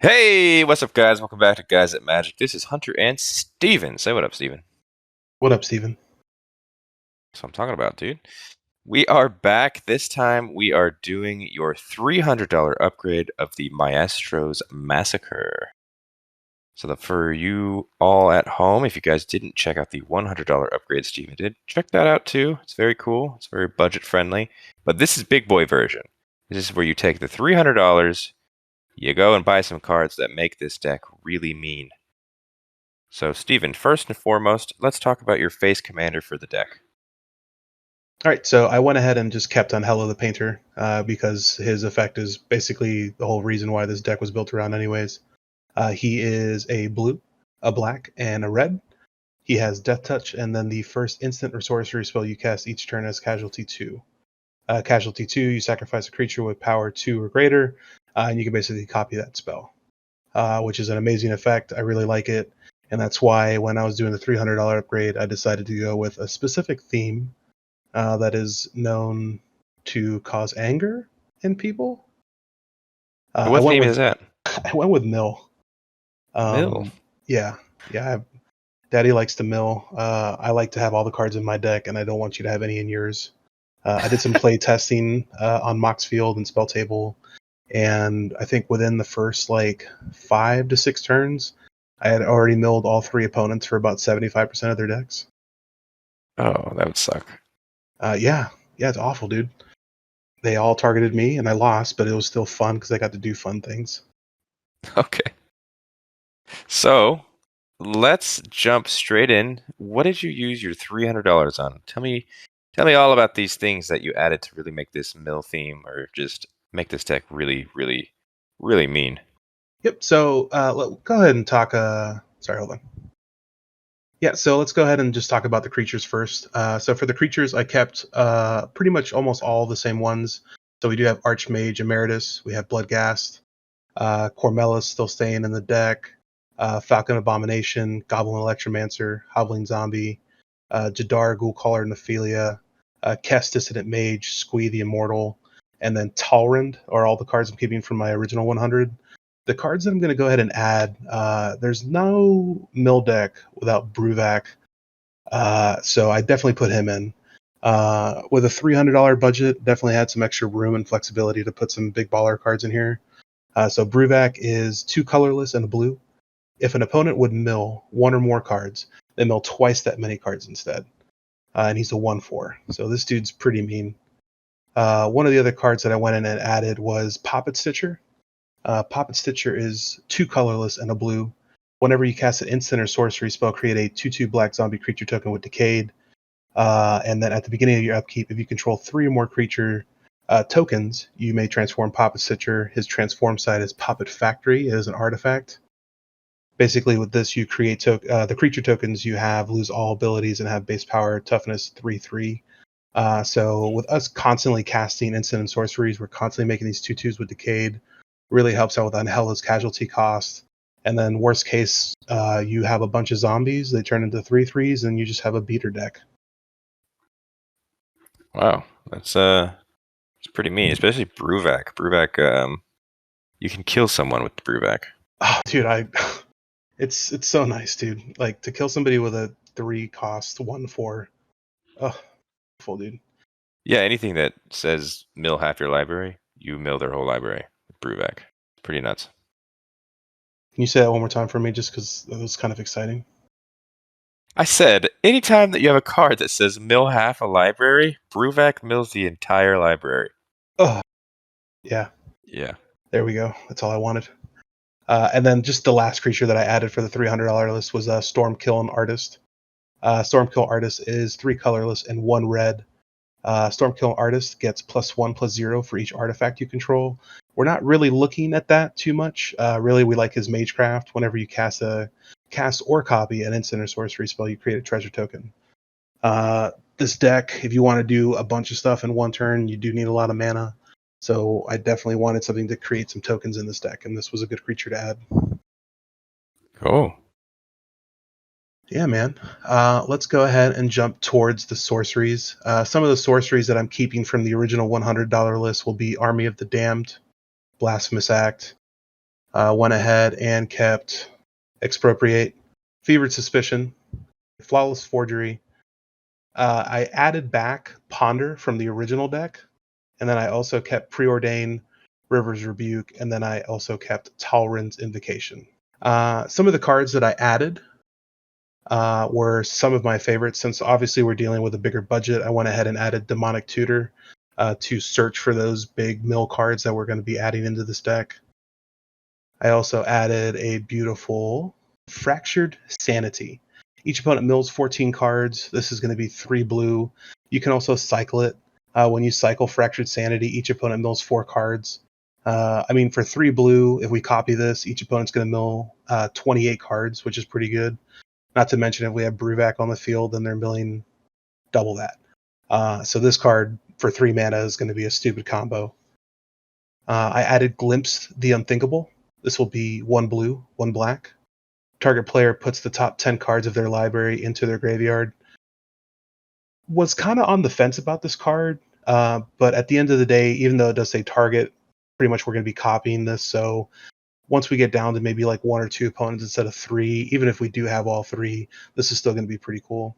Hey, what's up, guys? Welcome back to Guys at Magic. This is Hunter and Steven. Say what up, Steven. What up, Steven? That's what I'm talking about, dude. We are back. This time we are doing your $300 upgrade of the Maestros Massacre. So for you all at home, if you guys didn't check out the $100 upgrade Steven did, check that out too. It's very cool. It's very budget friendly. But this is big boy version. This is where you take the $300, you go and buy some cards that make this deck really mean. So, Steven, first and foremost, let's talk about your face commander for the deck. All right, so I went ahead and just kept Anhelo the Painter because his effect is basically the whole reason why this deck was built around anyways. He is a blue, a black, and a red. He has Death Touch, and then the first instant or sorcery spell you cast each turn has Casualty 2. Casualty 2, you sacrifice a creature with power 2 or greater, and you can basically copy that spell, which is an amazing effect. I really like it, and that's why when I was doing the $300 upgrade, I decided to go with a specific theme that is known to cause anger in people. I What went theme with is that? I went with mill. Mill. Yeah. Daddy likes to mill. I like to have all the cards in my deck, and I don't want you to have any in yours. I did some play testing on Mox Field and Spell Table, and I think within the first 5 to 6 turns, I had already milled all 3 opponents for about 75% of their decks. Oh, that would suck. Yeah, it's awful, dude. They all targeted me, and I lost, but it was still fun because I got to do fun things. Okay. So, let's jump straight in. What did you use your $300 on? Tell me all about these things that you added to really make this mill theme, or just make this deck really, really, really mean. Yep. So go ahead and talk. Sorry, hold on. Yeah. So let's go ahead and just talk about the creatures first. So for the creatures, I kept pretty much almost all the same ones. So we do have Archmage Emeritus. We have Bloodghast. Cormelis still staying in the deck. Falcon Abomination, Goblin Electromancer, Hobbling Zombie, Jadar Ghoulcaller Nephilia, Kess Dissident Mage, Squee the Immortal, and then Talrand are all the cards I'm keeping from my original 100. The cards that I'm going to go ahead and add, there's no mill deck without Bruvac, so I definitely put him in. With a $300 budget, definitely had some extra room and flexibility to put some big baller cards in here. So Bruvac is 2 colorless and a blue. If an opponent would mill 1 or more cards, they mill twice that many cards instead. And he's a 1/4. So this dude's pretty mean. One of the other cards that I went in and added was Poppet Stitcher. Poppet Stitcher is 2 colorless and a blue. Whenever you cast an instant or sorcery spell, create a 2/2 black zombie creature token with Decayed. And then at the beginning of your upkeep, if you control 3 or more creature tokens, you may transform Poppet Stitcher. His transform side is Poppet Factory. It is an artifact. Basically, with this, you create the creature tokens you have lose all abilities and have base power toughness 3/3. So with us constantly casting instant and sorceries, we're constantly making these 2/2s with Decayed. Really helps out with Anhelo's casualty cost. And then worst case, you have a bunch of zombies. They turn into 3/3s, and you just have a beater deck. Wow, that's it's pretty mean, especially Bruvac. Bruvac, you can kill someone with Bruvac. Oh, dude, it's so nice, dude. Like to kill somebody with a 3 cost 1/4. Oh, full dude. Yeah, anything that says mill half your library, you mill their whole library with Bruvac. Pretty nuts. Can you say that one more time for me, just because it was kind of exciting? I said, anytime that you have a card that says mill half a library, Bruvac mills the entire library. Oh, yeah. Yeah. There we go. That's all I wanted. And then just the last creature that I added for the $300 list was Stormkill Artist. Stormkill Artist is 3 colorless and 1 red. Stormkill Artist gets +1/+0 for each artifact you control. We're not really looking at that too much. Really, we like his Magecraft. Whenever you cast or copy an instant or sorcery spell, you create a treasure token. This deck, if you want to do a bunch of stuff in one turn, you do need a lot of mana. So I definitely wanted something to create some tokens in this deck, and this was a good creature to add. Cool. Yeah, man. Let's go ahead and jump towards the sorceries. Some of the sorceries that I'm keeping from the original $100 list will be Army of the Damned, Blasphemous Act, Went ahead and kept Expropriate, Fevered Suspicion, Flawless Forgery. I added back Ponder from the original deck, and then I also kept Preordain, River's Rebuke, and then I also kept Talrin's Invocation. Some of the cards that I added were some of my favorites. Since obviously we're dealing with a bigger budget, I went ahead and added Demonic Tutor to search for those big mill cards that we're going to be adding into this deck. I also added a beautiful Fractured Sanity. Each opponent mills 14 cards. This is going to be 3 blue. You can also cycle it. When you cycle Fractured Sanity, each opponent mills 4 cards. For 3 blue, if we copy this, each opponent's going to mill 28 cards, which is pretty good. Not to mention if we have Bruvac on the field, then they're milling double that. So this card for 3 mana is going to be a stupid combo. I added Glimpse the Unthinkable. This will be 1 blue, 1 black. Target player puts the top 10 cards of their library into their graveyard. Was kind of on the fence about this card, but at the end of the day, even though it does say target, pretty much we're going to be copying this. So once we get down to maybe like 1 or 2 opponents instead of 3, even if we do have all 3, this is still going to be pretty cool.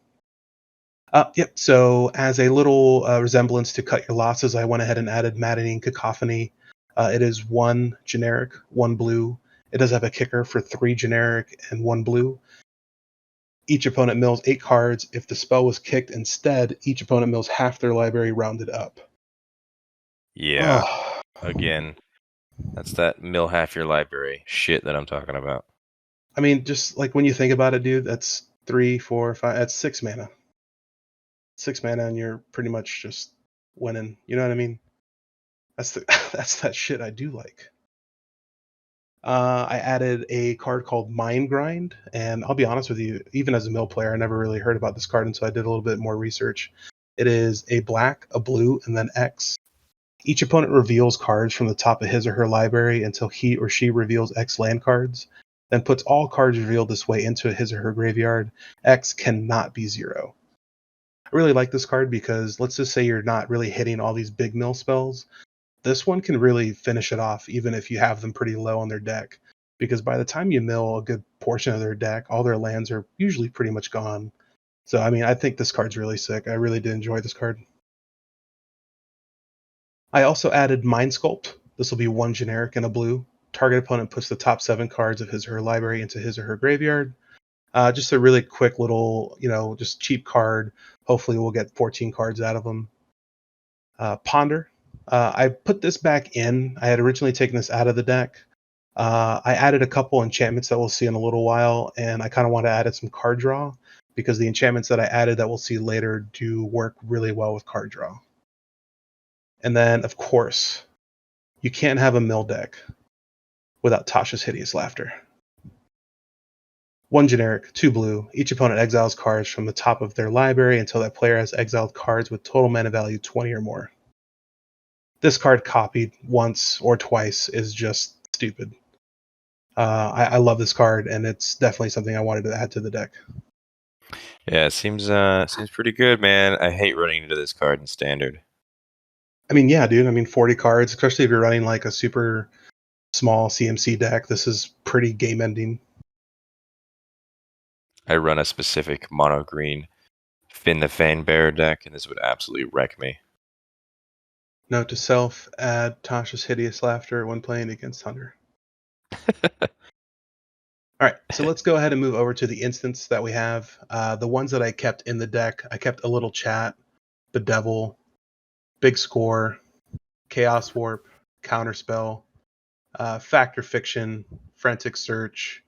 Yep. So as a little resemblance to cut your losses, I went ahead and added Maddening Cacophony. It is 1 generic, 1 blue. It does have a kicker for 3 generic and 1 blue. Each opponent mills 8 cards. If the spell was kicked instead, each opponent mills half their library rounded up. Yeah. Oh, Again, that's that mill half your library shit that I'm talking about. I mean, just like when you think about it, dude, that's 3, 4, 5. That's 6 mana. 6 mana, and you're pretty much just winning. You know what I mean? That's that shit I do like. I added a card called Mind Grind, and I'll be honest with you, even as a mill player, I never really heard about this card until I did a little bit more research. It is a black, a blue, and then X. Each opponent reveals cards from the top of his or her library until he or she reveals X land cards, then puts all cards revealed this way into his or her graveyard. X cannot be 0. I really like this card because let's just say you're not really hitting all these big mill spells. This one can really finish it off, even if you have them pretty low on their deck. Because by the time you mill a good portion of their deck, all their lands are usually pretty much gone. So, I think this card's really sick. I really did enjoy this card. I also added Mind Sculpt. This will be 1 generic and a blue. Target opponent puts the top 7 cards of his or her library into his or her graveyard. Just a really quick little, just cheap card. Hopefully we'll get 14 cards out of them. Ponder. I put this back in. I had originally taken this out of the deck. I added a couple enchantments that we'll see in a little while, and I kind of want to add some card draw because the enchantments that I added that we'll see later do work really well with card draw. And then, of course, you can't have a mill deck without Tasha's Hideous Laughter. 1 generic, 2 blue. Each opponent exiles cards from the top of their library until that player has exiled cards with total mana value 20 or more. This card copied once or twice is just stupid. I love this card, and it's definitely something I wanted to add to the deck. Yeah, it seems pretty good, man. I hate running into this card in standard. Yeah, dude. 40 cards, especially if you're running like a super small CMC deck. This is pretty game ending. I run a specific mono green Finn the Fane Bearer deck, and this would absolutely wreck me. Note to self: add Tasha's Hideous Laughter when playing against Hunter. All right, so let's go ahead and move over to the instants that we have. The ones that I kept in the deck, I kept a little chat, Bedevil, Big Score, Chaos Warp, Counterspell, Factor Fiction, Frantic Search,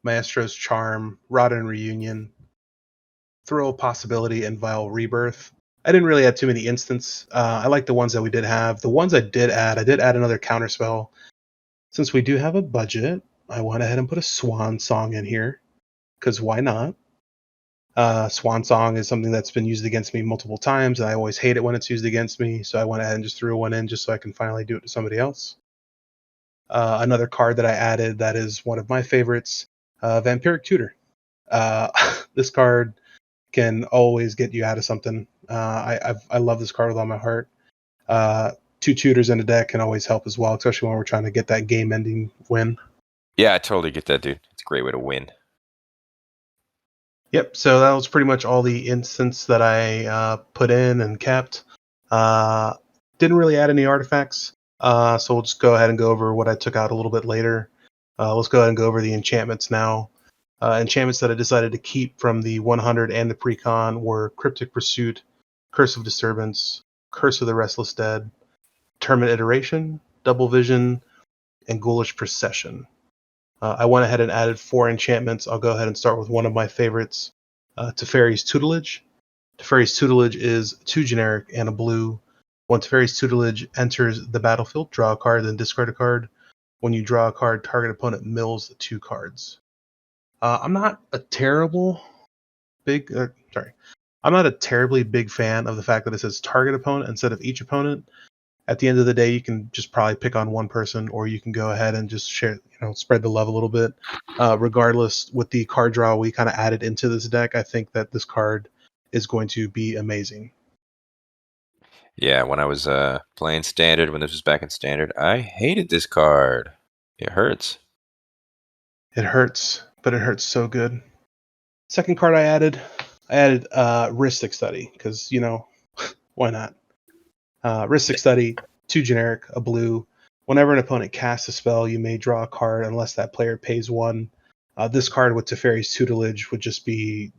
Maestro's Charm, Rod and Reunion, Throw Possibility, and Vile Rebirth. I didn't really add too many instants. I like the ones that we did have. The ones I did add another Counterspell. Since we do have a budget, I went ahead and put a Swan Song in here, because why not? Swan Song is something that's been used against me multiple times, and I always hate it when it's used against me, so I went ahead and just threw one in just so I can finally do it to somebody else. Another card that I added that is one of my favorites, Vampiric Tutor. This card can always get you out of something. I love this card with all my heart. 2 two tutors in a deck can always help as well, especially when we're trying to get that game-ending win. Yeah, I totally get that, dude. It's a great way to win. Yep. So that was pretty much all the instants that I put in and kept. Uh, didn't really add any artifacts. So we'll just go ahead and go over what I took out a little bit later. Let's go ahead and go over the enchantments now. Enchantments that I decided to keep from the 100 and the Precon were Cryptic Pursuit, Curse of Disturbance, Curse of the Restless Dead, Terminate Iteration, Double Vision, and Ghoulish Procession. I went ahead and added 4 enchantments. I'll go ahead and start with one of my favorites, Teferi's Tutelage. Teferi's Tutelage is 2 generic and a blue. When Teferi's Tutelage enters the battlefield, draw a card, then discard a card. When you draw a card, target opponent mills 2 cards. I'm not a terrible big. I'm not a terribly big fan of the fact that it says target opponent instead of each opponent. At the end of the day, you can just probably pick on one person, or you can go ahead and just share, spread the love a little bit. Regardless, with the card draw we kind of added into this deck, I think that this card is going to be amazing. Yeah, when I was playing Standard, when this was back in Standard, I hated this card. It hurts. It hurts, but it hurts so good. Second card I added Ristic Study, because, why not? Ristic Study, 2 generic, a blue. Whenever an opponent casts a spell, you may draw a card unless that player pays 1. This card with Teferi's Tutelage would just be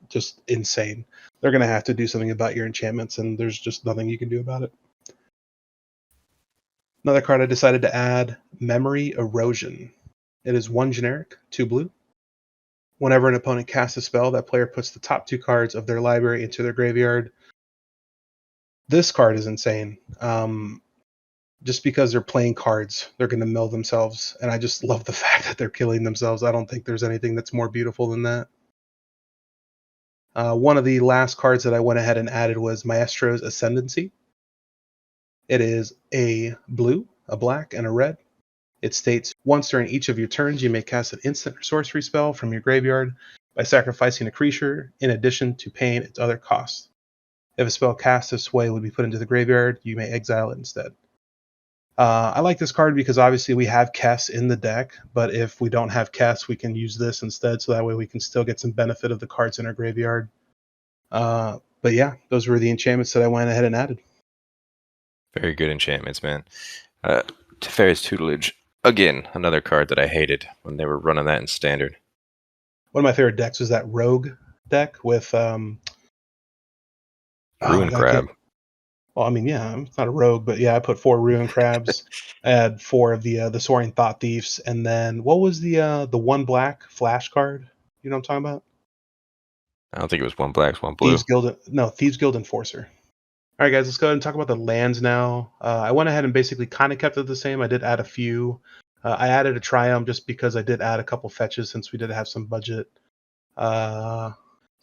just insane. They're going to have to do something about your enchantments, and there's just nothing you can do about it. Another card I decided to add, Memory Erosion. It is 1 generic, 2 blue. Whenever an opponent casts a spell, that player puts the top 2 cards of their library into their graveyard. This card is insane. Just because they're playing cards, they're going to mill themselves. And I just love the fact that they're killing themselves. I don't think there's anything that's more beautiful than that. One of the last cards that I went ahead and added was Maestro's Ascendancy. It is a blue, a black, and a red. It states, once during each of your turns, you may cast an instant or sorcery spell from your graveyard by sacrificing a creature in addition to paying its other costs. If a spell cast this way would be put into the graveyard, you may exile it instead. I like this card because obviously we have Kess in the deck, but if we don't have Kess, we can use this instead, so that way we can still get some benefit of the cards in our graveyard. But yeah, those were the enchantments that I went ahead and added. Very good enchantments, man. Teferi's Tutelage. Again, another card that I hated when they were running that in Standard. One of my favorite decks was that Rogue deck with Ruin Crab. Well, I mean, yeah, I'm not a rogue, but yeah, I put 4 Ruin Crabs. I had 4 of the Soaring Thought Thieves, and then what was the 1 black flash card? You know what I'm talking about? I don't think it was 1 black, 1 blue. Thieves Guild Enforcer. All right, guys, let's go ahead and talk about the lands now. I went ahead and basically kind of kept it the same. I did add a few. I added a Triumph just because I did add a couple fetches since we did have some budget. So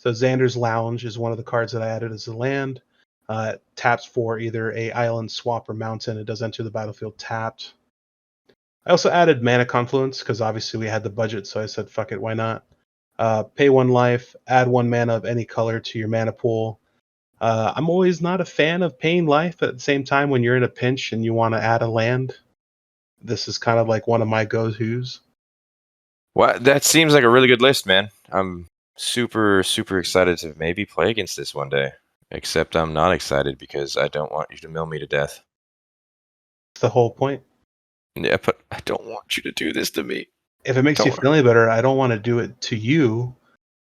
Xander's Lounge is one of the cards that I added as a land. It taps for either a island, swamp, or mountain. It does enter the battlefield tapped. I also added Mana Confluence because obviously we had the budget, so I said, fuck it, why not? Pay 1 life, add 1 mana of any color to your mana pool. I'm always not a fan of paying life. At the same time, when you're in a pinch and you want to add a land, this is kind of like one of my go-tos. Well, that seems like a really good list, man. I'm super, super excited to maybe play against this one day. Except I'm not excited because I don't want you to mill me to death. That's the whole point. Yeah, but I don't want you to do this to me. If it makes you feel any better, I don't want to do it to you.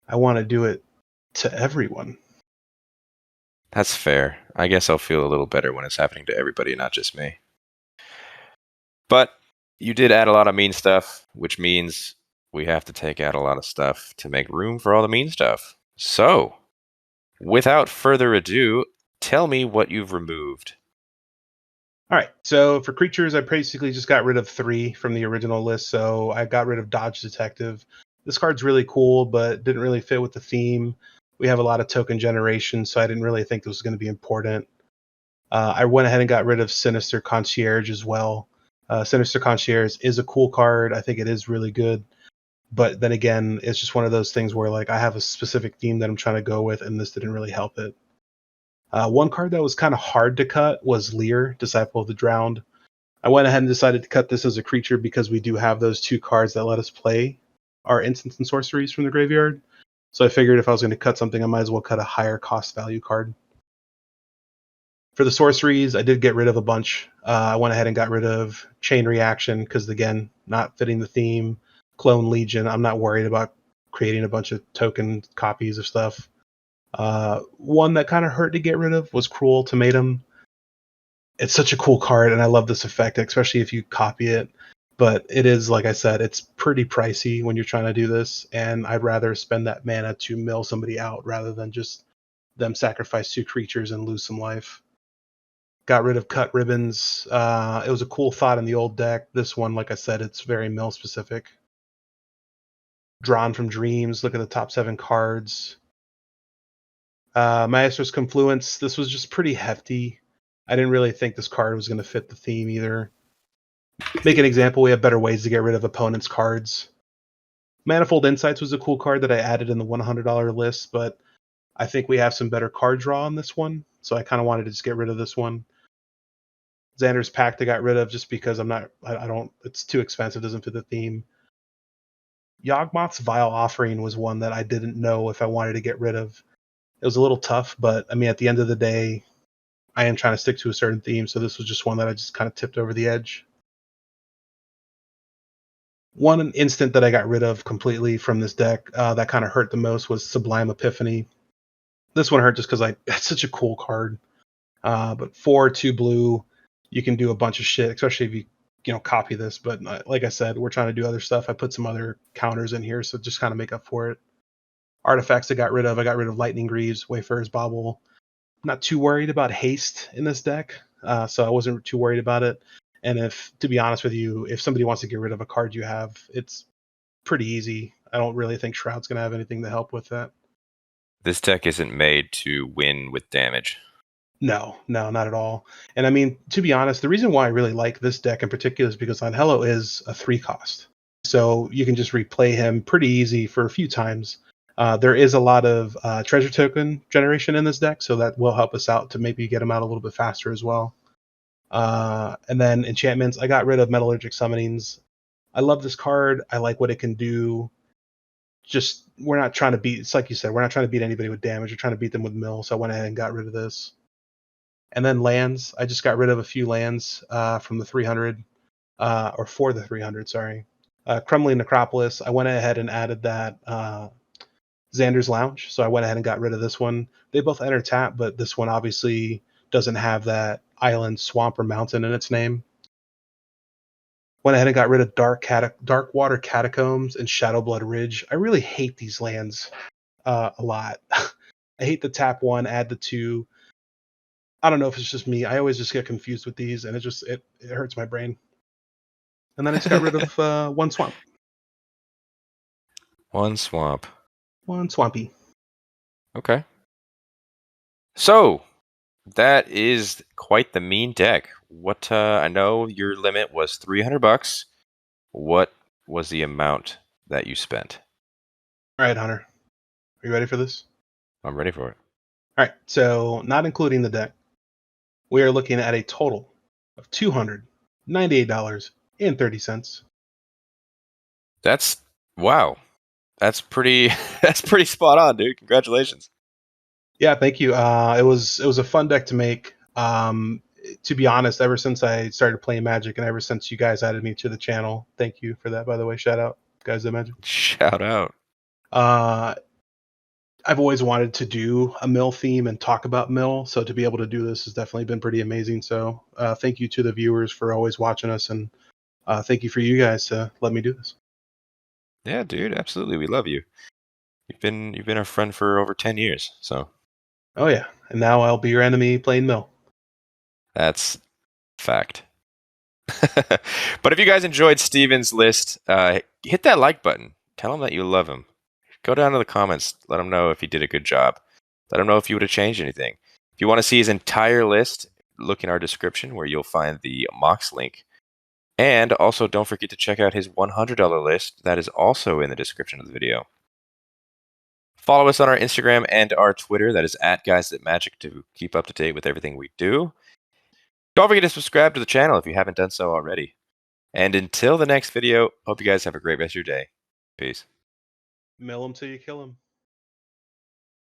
I want to do it to everyone. That's fair. I guess I'll feel a little better when it's happening to everybody, not just me. But you did add a lot of mean stuff, which means we have to take out a lot of stuff to make room for all the mean stuff. So, without further ado, tell me what you've removed. All right, so for creatures, I basically just got rid of 3 from the original list. So I got rid of Dodge Detective. This card's really cool, but didn't really fit with the theme. We have a lot of token generation, so I didn't really think this was going to be important. I went ahead and got rid of Sinister Concierge as well. Sinister Concierge is a cool card. I think it is really good. But then again, it's just one of those things where like I have a specific theme that I'm trying to go with, and this didn't really help it. One card that was kind of hard to cut was Lear, Disciple of the Drowned. I went ahead and decided to cut this as a creature because we do have those two cards that let us play our instants and sorceries from the graveyard. So I figured if I was going to cut something, I might as well cut a higher cost value card. For the sorceries, I did get rid of a bunch. I went ahead and got rid of Chain Reaction because, again, not fitting the theme. Clone Legion, I'm not worried about creating a bunch of token copies of stuff. One that kind of hurt to get rid of was Cruel Ultimatum. It's such a cool card, and I love this effect, especially if you copy it. But it is, like I said, it's pretty pricey when you're trying to do this, and I'd rather spend that mana to mill somebody out rather than just them sacrifice two creatures and lose some life. Got rid of Cut Ribbons. It was a cool thought in the old deck. This one, like I said, it's very mill specific. Drawn from Dreams. Look at the top 7 cards. Maestros Confluence. This was just pretty hefty. I didn't really think this card was going to fit the theme either. Make an example, we have better ways to get rid of opponents' cards. Manifold Insights was a cool card that I added in the $100 list, but I think we have some better card draw on this one, so I kind of wanted to just get rid of this one. Xander's Pact I got rid of just because it's too expensive, doesn't fit the theme. Yawgmoth's Vile Offering was one that I didn't know if I wanted to get rid of. It was a little tough, but I mean, at the end of the day, I am trying to stick to a certain theme, so this was just one that I just kind of tipped over the edge. One instant that I got rid of completely from this deck that kind of hurt the most was Sublime Epiphany. This one hurt just because it's such a cool card. But 4/2 blue, you can do a bunch of shit, especially if you copy this. But like I said, we're trying to do other stuff. I put some other counters in here, so just kind of make up for it. Artifacts I got rid of. I got rid of Lightning Greaves, Wayfarer's Bauble. I'm not too worried about haste in this deck, so I wasn't too worried about it. And to be honest with you, if somebody wants to get rid of a card you have, it's pretty easy. I don't really think Shroud's going to have anything to help with that. This deck isn't made to win with damage. No, not at all. And I mean, to be honest, the reason why I really like this deck in particular is because Anhelo is a 3 cost. So you can just replay him pretty easy for a few times. There is a lot of treasure token generation in this deck, so that will help us out to maybe get him out a little bit faster as well. And then enchantments, I got rid of Metallurgic Summonings. I love this card. I like what it can do. Just, we're not trying to beat, it's like you said, we're not trying to beat anybody with damage. We're trying to beat them with mill, so I went ahead and got rid of this. And then lands, I just got rid of a few lands from the 300, or for the 300, sorry. Crumbling Necropolis, I went ahead and added that Xander's Lounge, so I went ahead and got rid of this one. They both enter tap, but this one obviously doesn't have that island, swamp, or mountain in its name. Went ahead and got rid of Dark Water Catacombs and Shadowblood Ridge. I really hate these lands a lot. I hate the tap 1, add the 2. I don't know if it's just me. I always just get confused with these, and it hurts my brain. And then I just got rid of one swamp. One swamp. One swampy. Okay. So that is quite the mean deck. What I know your limit was $300. What was the amount that you spent? All right, Hunter. Are you ready for this? I'm ready for it. All right. So, not including the deck, we are looking at a total of $298.30. Wow. That's pretty that's pretty spot on, dude. Congratulations. Yeah, thank you. It was a fun deck to make. To be honest, ever since I started playing Magic and ever since you guys added me to the channel, thank you for that, by the way. Shout out, guys at Magic. Shout out. Uh, I've always wanted to do a mill theme and talk about mill, so to be able to do this has definitely been pretty amazing. So thank you to the viewers for always watching us, and thank you for you guys to let me do this. Yeah, dude, absolutely. We love you. You've been our friend for over 10 years, so Oh yeah, and now I'll be your enemy playing mill. that's fact. But if you guys enjoyed Steven's list, hit that like button. Tell him that you love him. Go down to the comments. Let him know if he did a good job. Let him know if you would have changed anything. If you want to see his entire list, look in our description where you'll find the Mox link. And also, don't forget to check out his $100 list. That is also in the description of the video. Follow us on our Instagram and our Twitter. That is at Guys That Magic to keep up to date with everything we do. Don't forget to subscribe to the channel if you haven't done so already. And until the next video, hope you guys have a great rest of your day. Peace. Mill them till you kill them.